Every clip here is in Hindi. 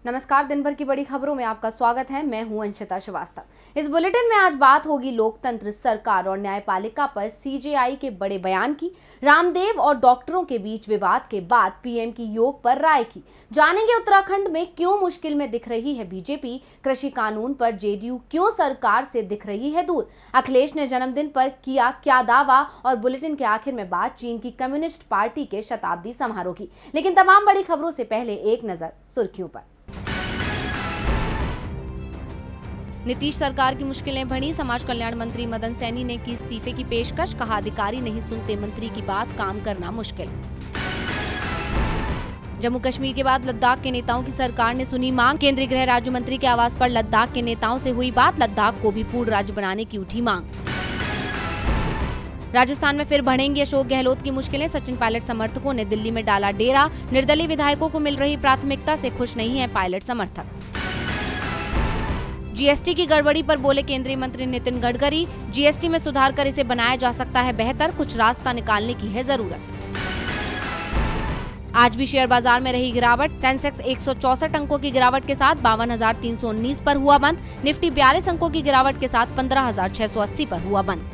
नमस्कार, दिन भर की बड़ी खबरों में आपका स्वागत है। मैं हूं अंशिता श्रीवास्तव। इस बुलेटिन में आज बात होगी लोकतंत्र, सरकार और न्यायपालिका पर सीजेआई के बड़े बयान की, रामदेव और डॉक्टरों के बीच विवाद के बाद पीएम की योग पर राय की, जानेंगे उत्तराखंड में क्यों मुश्किल में दिख रही है बीजेपी, कृषि कानून पर जेडीयू क्यों सरकार से दिख रही है दूर, अखिलेश ने जन्मदिन पर किया क्या दावा और बुलेटिन के आखिर में बात चीन की कम्युनिस्ट पार्टी के शताब्दी समारोह की। लेकिन तमाम बड़ी खबरों से पहले एक नजर सुर्खियों पर। नीतीश सरकार की मुश्किलें बढ़ी, समाज कल्याण मंत्री मदन सैनी ने की इस्तीफे की पेशकश, कहा अधिकारी नहीं सुनते मंत्री की बात, काम करना मुश्किल। जम्मू कश्मीर के बाद लद्दाख के नेताओं की सरकार ने सुनी मांग, केंद्रीय गृह राज्य मंत्री के आवास पर लद्दाख के नेताओं से हुई बात, लद्दाख को भी पूर्ण राज्य बनाने की उठी मांग। राजस्थान में फिर बढ़ेंगी अशोक गहलोत की मुश्किलें, सचिन पायलट समर्थकों ने दिल्ली में डाला डेरा, निर्दलीय विधायकों को मिल रही प्राथमिकता से खुश नहीं है पायलट समर्थक। जीएसटी की गड़बड़ी पर बोले केंद्रीय मंत्री नितिन गडकरी, जीएसटी में सुधार कर इसे बनाया जा सकता है बेहतर, कुछ रास्ता निकालने की है जरूरत। आज भी शेयर बाजार में रही गिरावट, सेंसेक्स 164 अंकों की गिरावट के साथ 52,319 पर हुआ बंद, निफ्टी 42 अंकों की गिरावट के साथ 15,680 पर हुआ बंद।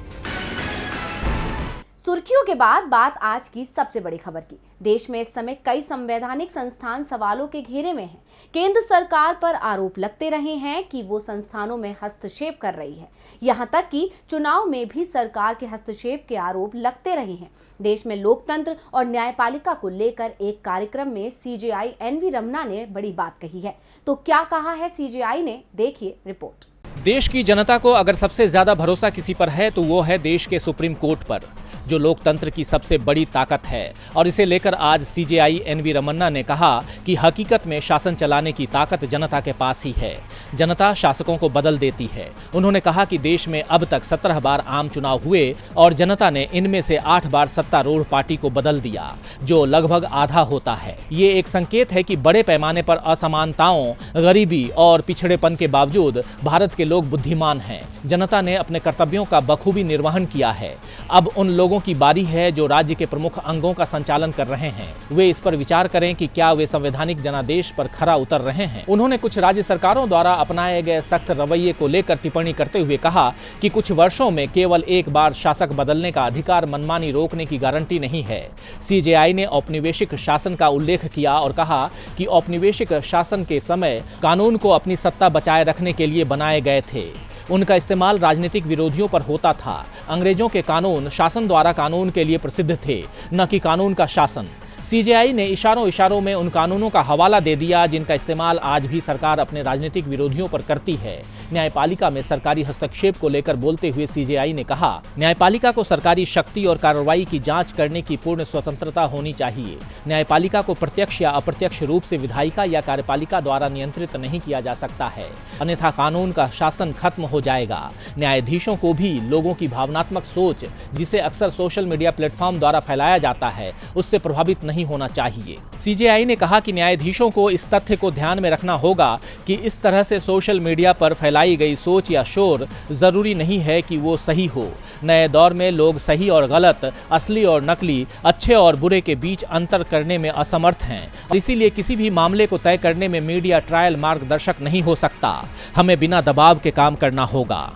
सुर्खियों के बाद बात आज की सबसे बड़ी खबर की। देश में इस समय कई संवैधानिक संस्थान सवालों के घेरे में हैं। केंद्र सरकार पर आरोप लगते रहे हैं कि वो संस्थानों में हस्तक्षेप कर रही है। यहां तक कि चुनाव में भी सरकार के हस्तक्षेप के आरोप लगते रहे हैं। देश में लोकतंत्र और न्यायपालिका को लेकर एक कार्यक्रम में सीजेआई एनवी रमना ने बड़ी बात कही है। तो क्या कहा है सीजेआई ने, देखिए रिपोर्ट। देश की जनता को अगर सबसे ज्यादा भरोसा किसी पर है तो वो है देश के सुप्रीम कोर्ट पर, जो लोकतंत्र की सबसे बड़ी ताकत है। और इसे लेकर आज सीजेआई एनवी रमन्ना ने कहा कि हकीकत में शासन चलाने की ताकत जनता के पास ही है, जनता शासकों को बदल देती है। उन्होंने कहा कि देश में अब तक 17 बार आम चुनाव हुए और जनता ने इनमें से 8 बार सत्तारूढ़ पार्टी को बदल दिया, जो लगभग आधा होता है। ये एक संकेत है कि बड़े पैमाने पर असमानताओं, गरीबी और पिछड़ेपन के बावजूद भारत के लोग बुद्धिमान हैं। जनता ने अपने कर्तव्यों का बखूबी निर्वहन किया है। अब उन लोगों की बारी है जो राज्य के प्रमुख अंगों का संचालन कर रहे हैं, वे इस पर विचार करें कि क्या वे संवैधानिक जनादेश पर खरा उतर रहे हैं। उन्होंने कुछ राज्य सरकारों द्वारा अपनाए गए सख्त रवैये को लेकर टिप्पणी करते हुए कहा कि कुछ वर्षों में केवल एक बार शासक बदलने का अधिकार मनमानी रोकने की गारंटी नहीं है। सीजेआई ने औपनिवेशिक शासन का उल्लेख किया और कहा कि औपनिवेशिक शासन के समय कानून को अपनी सत्ता बचाए रखने के लिए बनाए गए थे। उनका इस्तेमाल राजनीतिक विरोधियों पर होता था। अंग्रेजों के कानून शासन द्वारा कानून के लिए प्रसिद्ध थे, न कि कानून का शासन। सीजेआई ने इशारों में उन कानूनों का हवाला दे दिया जिनका इस्तेमाल आज भी सरकार अपने राजनीतिक विरोधियों पर करती है। न्यायपालिका में सरकारी हस्तक्षेप को लेकर बोलते हुए सीजेआई ने कहा, न्यायपालिका को सरकारी शक्ति और कार्रवाई की जांच करने की पूर्ण स्वतंत्रता होनी चाहिए। न्यायपालिका को प्रत्यक्ष या अप्रत्यक्ष रूप से विधायिका या कार्यपालिका द्वारा नियंत्रित नहीं किया जा सकता है, अन्यथा कानून का शासन खत्म हो जाएगा। न्यायाधीशों को भी लोगों की भावनात्मक सोच, जिसे अक्सर सोशल मीडिया प्लेटफॉर्म द्वारा फैलाया जाता है, उससे प्रभावित नहीं होना चाहिए। सीजेआई ने कहा कि न्यायाधीशों को इस तथ्य को ध्यान में रखना होगा कि इस तरह से सोशल मीडिया पर फैलाई गई सोच या शोर जरूरी नहीं है कि वो सही हो। नए दौर में लोग सही और गलत, असली और नकली, अच्छे और बुरे के बीच अंतर करने में असमर्थ हैं। इसीलिए किसी भी मामले को तय करने में मीडिया ट्रायल मार्गदर्शक नहीं हो सकता। हमें बिना दबाव के काम करना होगा।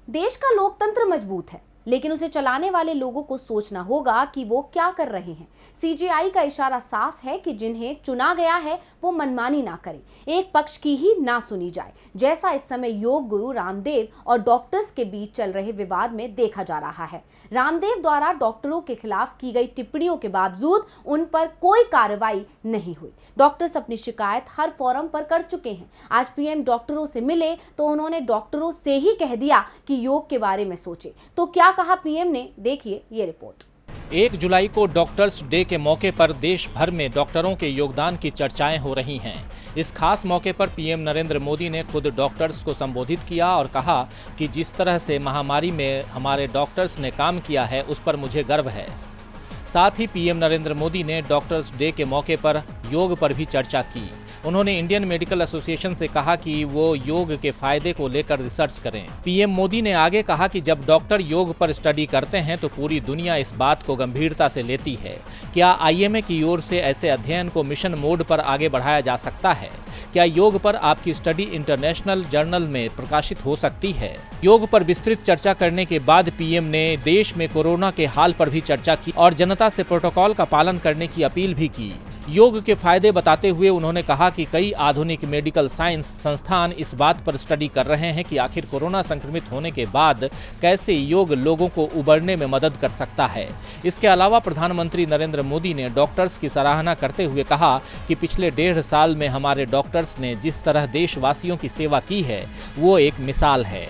देश का लोकतंत्र मजबूत है, लेकिन उसे चलाने वाले लोगों को सोचना होगा कि वो क्या कर रहे हैं। सीजेआई का इशारा साफ है कि जिन्हें चुना गया है वो मनमानी ना करें, एक पक्ष की ही ना सुनी जाए, जैसा इस समय योग गुरु रामदेव और डॉक्टर्स के बीच चल रहे विवाद में देखा जा रहा है। रामदेव द्वारा डॉक्टरों के खिलाफ की गई टिप्पणियों के बावजूद उन पर कोई कार्रवाई नहीं हुई। डॉक्टर्स अपनी शिकायत हर फोरम पर कर चुके हैं। आज पीएम डॉक्टरों से मिले तो उन्होंने डॉक्टरों से ही कह दिया कि योग के बारे में सोचे। तो क्या कहा पीएम ने, देखिए ये रिपोर्ट। 1 जुलाई को डॉक्टर्स डे के मौके पर देश भर में डॉक्टरों के योगदान की चर्चाएं हो रही हैं। इस खास मौके पर पीएम नरेंद्र मोदी ने खुद डॉक्टर्स को संबोधित किया और कहा कि जिस तरह से महामारी में हमारे डॉक्टर्स ने काम किया है उस पर मुझे गर्व है। साथ ही पीएम नरेंद्र मोदी ने डॉक्टर्स डे के मौके पर योग पर भी चर्चा की। उन्होंने इंडियन मेडिकल एसोसिएशन से कहा कि वो योग के फायदे को लेकर रिसर्च करें। पीएम मोदी ने आगे कहा कि जब डॉक्टर योग पर स्टडी करते हैं तो पूरी दुनिया इस बात को गंभीरता से लेती है। क्या आईएमए की ओर से ऐसे अध्ययन को मिशन मोड पर आगे बढ़ाया जा सकता है? क्या योग पर आपकी स्टडी इंटरनेशनल जर्नल में प्रकाशित हो सकती है? योग पर विस्तृत चर्चा करने के बाद पीएम ने देश में कोरोना के हाल पर भी चर्चा की और जनता से प्रोटोकॉल का पालन करने की अपील भी की। योग के फायदे बताते हुए उन्होंने कहा कि कई आधुनिक मेडिकल साइंस संस्थान इस बात पर स्टडी कर रहे हैं कि आखिर कोरोना संक्रमित होने के बाद कैसे योग लोगों को उबरने में मदद कर सकता है। इसके अलावा प्रधानमंत्री नरेंद्र मोदी ने डॉक्टर्स की सराहना करते हुए कहा कि पिछले 1.5 साल में हमारे डॉक्टर्स ने जिस तरह देशवासियों की सेवा की है वो एक मिसाल है।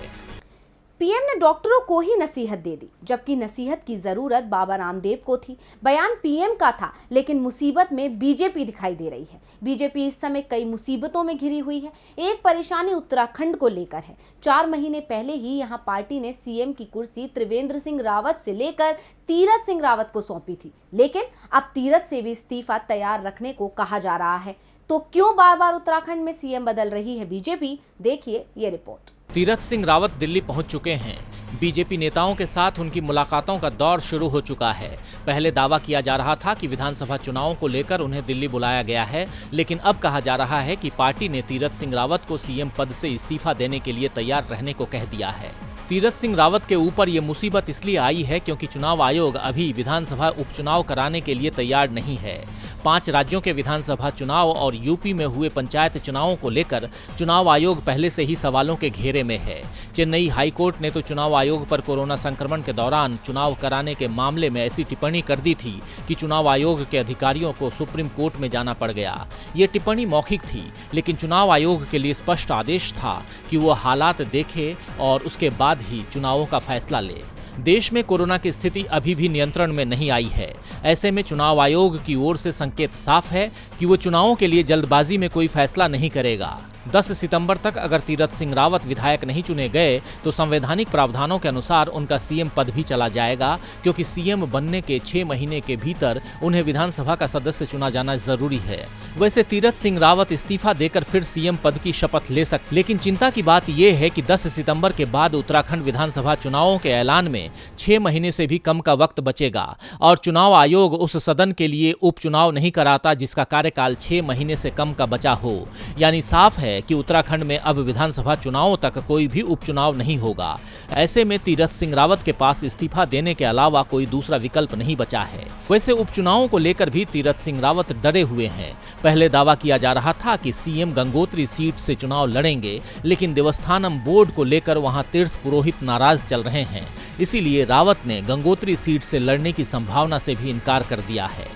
पीएम ने डॉक्टरों को ही नसीहत दे दी, जबकि नसीहत की जरूरत बाबा रामदेव को थी। बयान पीएम का था, लेकिन मुसीबत में बीजेपी दिखाई दे रही है। बीजेपी इस समय कई मुसीबतों में घिरी हुई है। एक परेशानी उत्तराखंड को लेकर है। 4 महीने पहले ही यहां पार्टी ने सीएम की कुर्सी त्रिवेंद्र सिंह रावत से लेकर तीरथ सिंह रावत को सौंपी थी, लेकिन अब तीरथ से भी इस्तीफा तैयार रखने को कहा जा रहा है। तो क्यों बार बार उत्तराखंड में सीएम बदल रही है बीजेपी? देखिए ये रिपोर्ट। तीरथ सिंह रावत दिल्ली पहुंच चुके हैं। बीजेपी नेताओं के साथ उनकी मुलाकातों का दौर शुरू हो चुका है। पहले दावा किया जा रहा था कि विधानसभा चुनावों को लेकर उन्हें दिल्ली बुलाया गया है, लेकिन अब कहा जा रहा है कि पार्टी ने तीरथ सिंह रावत को सीएम पद से इस्तीफा देने के लिए तैयार रहने को कह दिया है। तीरथ सिंह रावत के ऊपर ये मुसीबत इसलिए आई है क्योंकि चुनाव आयोग अभी विधानसभा उपचुनाव कराने के लिए तैयार नहीं है। 5 राज्यों के विधानसभा चुनाव और यूपी में हुए पंचायत चुनावों को लेकर चुनाव आयोग पहले से ही सवालों के घेरे में है। चेन्नई हाईकोर्ट ने तो चुनाव आयोग पर कोरोना संक्रमण के दौरान चुनाव कराने के मामले में ऐसी टिप्पणी कर दी थी कि चुनाव आयोग के अधिकारियों को सुप्रीम कोर्ट में जाना पड़ गया। ये टिप्पणी मौखिक थी, लेकिन चुनाव आयोग के लिए स्पष्ट आदेश था कि वो हालात देखे और उसके बाद ही चुनावों का फैसला ले। देश में कोरोना की स्थिति अभी भी नियंत्रण में नहीं आई है। ऐसे में चुनाव आयोग की ओर से संकेत साफ है कि वो चुनावों के लिए जल्दबाजी में कोई फैसला नहीं करेगा। 10 सितंबर तक अगर तीरथ सिंह रावत विधायक नहीं चुने गए तो संवैधानिक प्रावधानों के अनुसार उनका सीएम पद भी चला जाएगा, क्योंकि सीएम बनने के 6 महीने के भीतर उन्हें विधानसभा का सदस्य चुना जाना जरूरी है। वैसे तीरथ सिंह रावत इस्तीफा देकर फिर सीएम पद की शपथ ले सकते, लेकिन चिंता की बात यह है कि 10 सितंबर के बाद उत्तराखंड विधानसभा चुनावों के ऐलान में 6 महीने से भी कम का वक्त बचेगा और चुनाव आयोग उस सदन के लिए उपचुनाव नहीं कराता जिसका कार्यकाल 6 महीने से कम का बचा हो। यानी साफ है कि उत्तराखंड में अब विधानसभा चुनावों तक कोई भी उपचुनाव नहीं होगा। ऐसे में तीरथ सिंह रावत के पास इस्तीफा देने के अलावा कोई दूसरा विकल्प नहीं बचा है। वैसे उपचुनावों को लेकर भी तीरथ सिंह रावत डरे हुए हैं। पहले दावा किया जा रहा था कि सीएम गंगोत्री सीट से चुनाव लड़ेंगे, लेकिन देवस्थानम बोर्ड को लेकर वहां तीर्थ पुरोहित नाराज चल रहे हैं। इसीलिए रावत ने गंगोत्री सीट से लड़ने की संभावना से भी इनकार कर दिया है।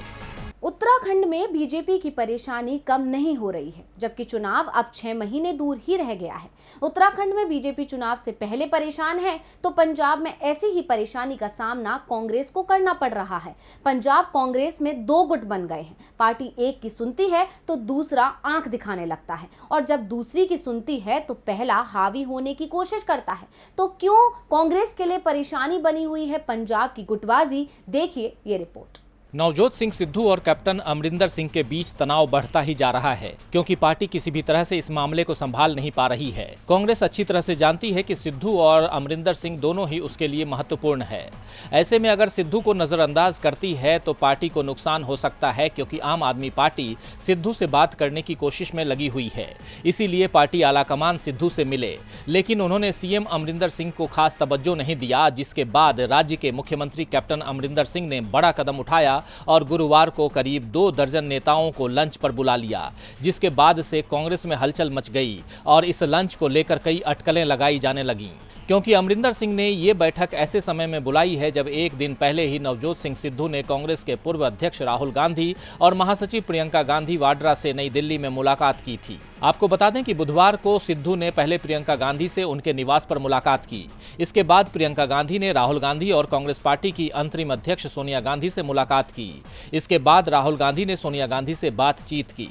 उत्तराखंड में बीजेपी की परेशानी कम नहीं हो रही है, जबकि चुनाव अब 6 महीने दूर ही रह गया है। उत्तराखंड में बीजेपी चुनाव से पहले परेशान है, तो पंजाब में ऐसी ही परेशानी का सामना कांग्रेस को करना पड़ रहा है। पंजाब कांग्रेस में 2 गुट बन गए हैं। पार्टी एक की सुनती है तो दूसरा आंख दिखाने लगता है, और जब दूसरी की सुनती है तो पहला हावी होने की कोशिश करता है। तो क्यों कांग्रेस के लिए परेशानी बनी हुई है पंजाब की गुटबाजी? देखिए ये रिपोर्ट। नवजोत सिंह सिद्धू और कैप्टन अमरिंदर सिंह के बीच तनाव बढ़ता ही जा रहा है, क्योंकि पार्टी किसी भी तरह से इस मामले को संभाल नहीं पा रही है। कांग्रेस अच्छी तरह से जानती है कि सिद्धू और अमरिंदर सिंह दोनों ही उसके लिए महत्वपूर्ण है। ऐसे में अगर सिद्धू को नजरअंदाज करती है तो पार्टी को नुकसान हो सकता है, क्योंकि आम आदमी पार्टी सिद्धू से बात करने की कोशिश में लगी हुई है। इसीलिए पार्टी आलाकमान सिद्धू से मिले, लेकिन उन्होंने सीएम अमरिंदर सिंह को खास तवज्जो नहीं दिया, जिसके बाद राज्य के मुख्यमंत्री कैप्टन अमरिंदर सिंह ने बड़ा कदम उठाया और गुरुवार को करीब 2 दर्जन नेताओं को लंच पर बुला लिया, जिसके बाद से कांग्रेस में हलचल मच गई और इस लंच को लेकर कई अटकलें लगाई जाने लगीं। क्योंकि अमरिंदर सिंह ने ये बैठक ऐसे समय में बुलाई है जब एक दिन पहले ही नवजोत सिंह सिद्धू ने कांग्रेस के पूर्व अध्यक्ष राहुल गांधी और महासचिव प्रियंका गांधी वाड्रा से नई दिल्ली में मुलाकात की थी। आपको बता दें कि बुधवार को सिद्धू ने पहले प्रियंका गांधी से उनके निवास पर मुलाकात की। इसके बाद प्रियंका गांधी ने राहुल गांधी और कांग्रेस पार्टी की अंतरिम अध्यक्ष सोनिया गांधी से मुलाकात की। इसके बाद राहुल गांधी ने सोनिया गांधी से बातचीत की।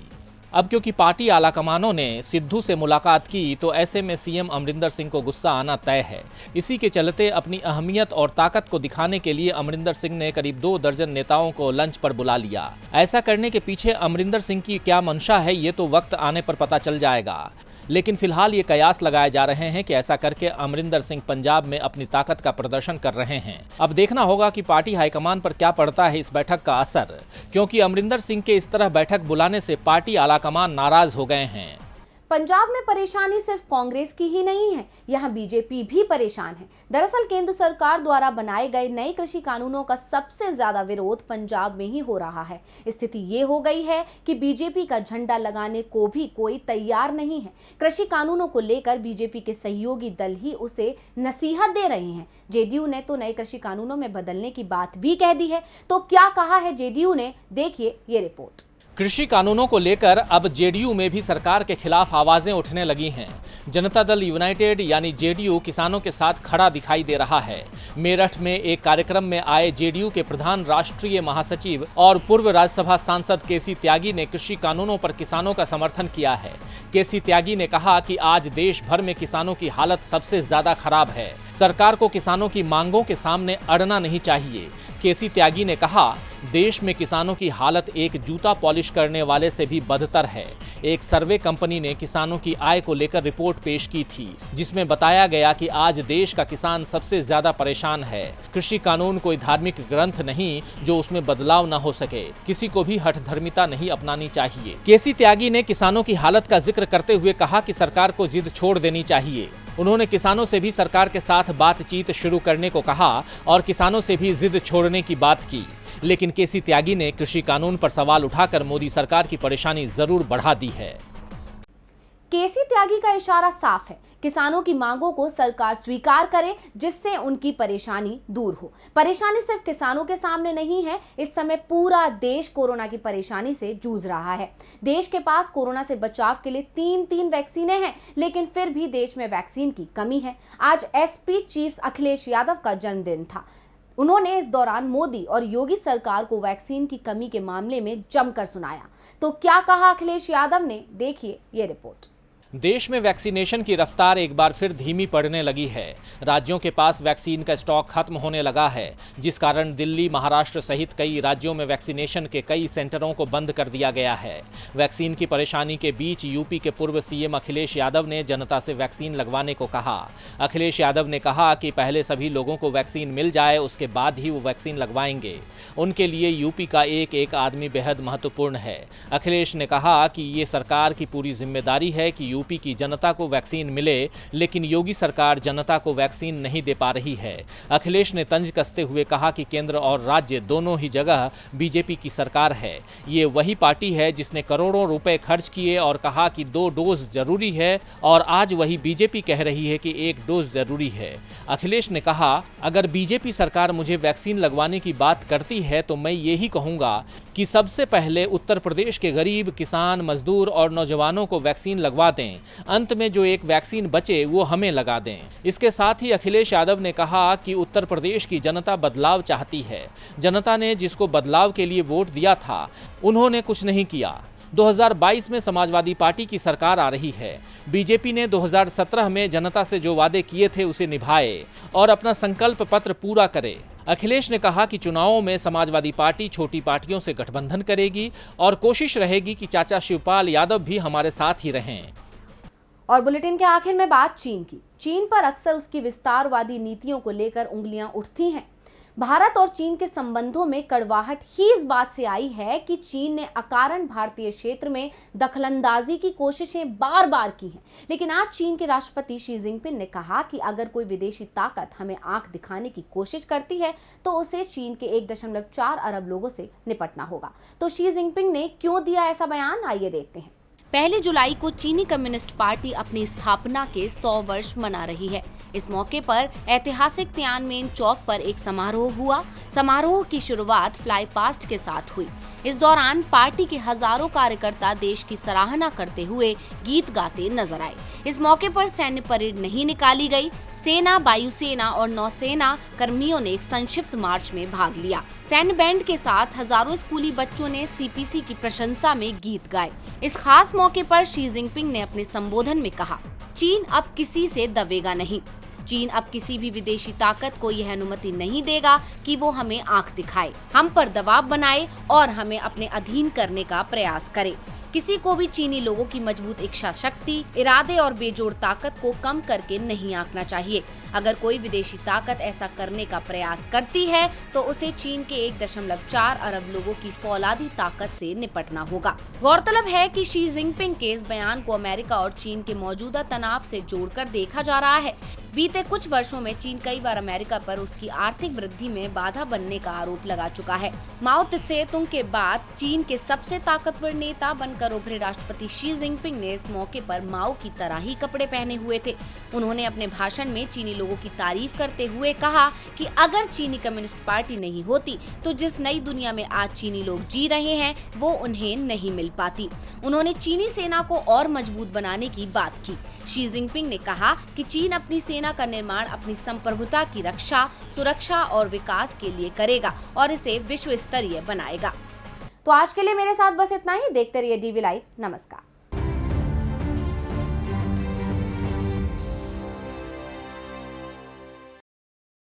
अब क्योंकि पार्टी आलाकमानों ने सिद्धू से मुलाकात की तो ऐसे में सीएम अमरिंदर सिंह को गुस्सा आना तय है। इसी के चलते अपनी अहमियत और ताकत को दिखाने के लिए अमरिंदर सिंह ने करीब 2 दर्जन नेताओं को लंच पर बुला लिया। ऐसा करने के पीछे अमरिंदर सिंह की क्या मंशा है ये तो वक्त आने पर पता चल जाएगा, लेकिन फिलहाल ये कयास लगाए जा रहे हैं कि ऐसा करके अमरिंदर सिंह पंजाब में अपनी ताकत का प्रदर्शन कर रहे हैं। अब देखना होगा कि पार्टी हाईकमान पर क्या पड़ता है इस बैठक का असर, क्योंकि अमरिंदर सिंह के इस तरह बैठक बुलाने से पार्टी आलाकमान नाराज हो गए हैं। पंजाब में परेशानी सिर्फ कांग्रेस की ही नहीं है, यहाँ बीजेपी भी परेशान है। दरअसल केंद्र सरकार द्वारा बनाए गए नए कृषि कानूनों का सबसे ज्यादा विरोध पंजाब में ही हो रहा है। स्थिति ये हो गई है कि बीजेपी का झंडा लगाने को भी कोई तैयार नहीं है। कृषि कानूनों को लेकर बीजेपी के सहयोगी दल ही उसे नसीहत दे रहे हैं। जेडीयू ने तो नए कृषि कानूनों में बदलने की बात भी कह दी है। तो क्या कहा है जेडीयू ने, देखिए ये रिपोर्ट। कृषि कानूनों को लेकर अब जेडीयू में भी सरकार के खिलाफ आवाजें उठने लगी हैं। जनता दल यूनाइटेड यानी जेडीयू किसानों के साथ खड़ा दिखाई दे रहा है। मेरठ में एक कार्यक्रम में आए जेडीयू के प्रधान राष्ट्रीय महासचिव और पूर्व राज्यसभा सांसद केसी त्यागी ने कृषि कानूनों पर किसानों का समर्थन किया है। केसी त्यागी ने कहा कि आज देश भर में किसानों की हालत सबसे ज्यादा खराब है। सरकार को किसानों की मांगों के सामने अड़ना नहीं चाहिए। केसी त्यागी ने कहा, देश में किसानों की हालत एक जूता पॉलिश करने वाले से भी बदतर है। एक सर्वे कंपनी ने किसानों की आय को लेकर रिपोर्ट पेश की थी, जिसमें बताया गया कि आज देश का किसान सबसे ज्यादा परेशान है। कृषि कानून कोई धार्मिक ग्रंथ नहीं जो उसमें बदलाव न हो सके। किसी को भी हठधर्मिता नहीं अपनानी चाहिए। केसी त्यागी ने किसानों की हालत का जिक्र करते हुए कहा कि सरकार को जिद छोड़ देनी चाहिए। उन्होंने किसानों से भी सरकार के साथ बातचीत शुरू करने को कहा और किसानों से भी जिद छोड़ने की बात की। लेकिन केसी त्यागी ने कृषि कानून पर सवाल उठाकर मोदी सरकार की परेशानी जरूर बढ़ा दी है। केसी त्यागी का इशारा साफ है, किसानों की मांगों को सरकार स्वीकार करे जिससे उनकी परेशानी दूर हो। परेशानी सिर्फ किसानों के सामने नहीं है, इस समय पूरा देश कोरोना की परेशानी से जूझ रहा है। देश के पास कोरोना से बचाव के लिए 3 वैक्सीनें हैं, लेकिन फिर भी देश में वैक्सीन की कमी है। आज एसपी चीफ अखिलेश यादव का जन्मदिन था। उन्होंने इस दौरान मोदी और योगी सरकार को वैक्सीन की कमी के मामले में जमकर सुनाया। तो क्या कहा अखिलेश यादव ने, देखिए ये रिपोर्ट। देश में वैक्सीनेशन की रफ्तार एक बार फिर धीमी पड़ने लगी है। राज्यों के पास वैक्सीन का स्टॉक खत्म होने लगा है, जिस कारण दिल्ली, महाराष्ट्र सहित कई राज्यों में वैक्सीनेशन के कई सेंटरों को बंद कर दिया गया है। वैक्सीन की परेशानी के बीच यूपी के पूर्व सीएम अखिलेश यादव ने जनता से वैक्सीन लगवाने को कहा। अखिलेश यादव ने कहा कि पहले सभी लोगों को वैक्सीन मिल जाए, उसके बाद ही वो वैक्सीन लगवाएंगे। उनके लिए यूपी का एक एक आदमी बेहद महत्वपूर्ण है। अखिलेश ने कहा कि ये सरकार की पूरी जिम्मेदारी है कि यूपी की जनता को वैक्सीन मिले, लेकिन योगी सरकार जनता को वैक्सीन नहीं दे पा रही है। अखिलेश ने तंज कसते हुए कहा कि केंद्र और राज्य दोनों ही जगह बीजेपी की सरकार है। ये वही पार्टी है जिसने करोड़ों रुपए खर्च किए और कहा कि 2 डोज जरूरी है, और आज वही बीजेपी कह रही है कि 1 डोज जरूरी है। अखिलेश ने कहा, अगर बीजेपी सरकार मुझे वैक्सीन लगवाने की बात करती है तो मैं यही कहूंगा कि सबसे पहले उत्तर प्रदेश के गरीब, किसान, मजदूर और नौजवानों को वैक्सीन लगवा दें। अंत में जो एक वैक्सीन बचे वो हमें लगा दें। इसके साथ ही अखिलेश यादव ने कहा कि उत्तर प्रदेश की जनता बदलाव चाहती है। जनता ने जिसको बदलाव के लिए वोट दिया था, उन्होंने कुछ नहीं किया। 2022 में समाजवादी पार्टी की सरकार आ रही है। बीजेपी ने 2017 में जनता से जो वादे किए थे उसे निभाए और अपना संकल्प पत्र पूरा करे। अखिलेश ने कहा कि चुनावों में समाजवादी पार्टी छोटी पार्टियों से गठबंधन करेगी और कोशिश रहेगी कि चाचा शिवपाल यादव भी हमारे साथ ही रहें। और बुलेटिन के आखिर में बात चीन की। चीन पर अक्सर उसकी विस्तारवादी नीतियों को लेकर उंगलियां उठती हैं। भारत और चीन के संबंधों में कड़वाहट ही इस बात से आई है कि चीन ने अकारण भारतीय क्षेत्र में दखलंदाजी की कोशिशें बार-बार की हैं। लेकिन आज चीन के राष्ट्रपति शी जिनपिंग ने कहा कि अगर कोई विदेशी ताकत हमें आंख दिखाने की कोशिश करती है तो उसे चीन के 1.4 अरब लोगों से निपटना होगा। तो शी जिनपिंग ने क्यों दिया ऐसा बयान, आइए देखते हैं। 1 जुलाई को चीनी कम्युनिस्ट पार्टी अपनी स्थापना के 100 वर्ष मना रही है। इस मौके पर ऐतिहासिक तियानमेन चौक पर एक समारोह हुआ। समारोह की शुरुआत फ्लाई पास्ट के साथ हुई। इस दौरान पार्टी के हजारों कार्यकर्ता देश की सराहना करते हुए गीत गाते नजर आए। इस मौके पर सैन्य परेड नहीं निकाली गई। सेना, वायुसेना और नौसेना कर्मियों ने एक संक्षिप्त मार्च में भाग लिया। सैन्य बैंड के साथ हजारों स्कूली बच्चों ने सीपीसी की प्रशंसा में गीत गाए। इस खास मौके पर शी जिनपिंग ने अपने संबोधन में कहा, चीन अब किसी से दबेगा नहीं। चीन अब किसी भी विदेशी ताकत को यह अनुमति नहीं देगा कि वो हमें आंख दिखाए, हम पर दबाव बनाए और हमें अपने अधीन करने का प्रयास करे। किसी को भी चीनी लोगों की मजबूत इच्छा शक्ति, इरादे और बेजोड़ ताकत को कम करके नहीं आंकना चाहिए। अगर कोई विदेशी ताकत ऐसा करने का प्रयास करती है तो उसे चीन के 1.4 अरब लोगों की फौलादी ताकत से निपटना होगा। गौरतलब है कि शी जिनपिंग के इस बयान को अमेरिका और चीन के मौजूदा तनाव से जोड़कर देखा जा रहा है। बीते कुछ वर्षों में चीन कई बार अमेरिका पर उसकी आर्थिक वृद्धि में बाधा बनने का आरोप लगा चुका है। माओ त्से तुंग के बाद चीन के सबसे ताकतवर नेता बनकर उभरे राष्ट्रपति शी जिनपिंग ने इस मौके पर माओ की तरह ही कपड़े पहने हुए थे। उन्होंने अपने भाषण में चीनी लोगों की तारीफ करते हुए कहा कि अगर चीनी कम्युनिस्ट पार्टी नहीं होती तो जिस नई दुनिया में आज चीनी लोग जी रहे हैं वो उन्हें नहीं मिल पाती। उन्होंने चीनी सेना को और मजबूत बनाने की बात की। शी जिनपिंग ने कहा कि चीन अपनी सेना का निर्माण अपनी संप्रभुता की रक्षा, सुरक्षा और विकास के लिए करेगा और इसे विश्व स्तरीय बनाएगा। तो आज के लिए मेरे साथ बस इतना ही। देखते रहिए DV लाइव। नमस्कार।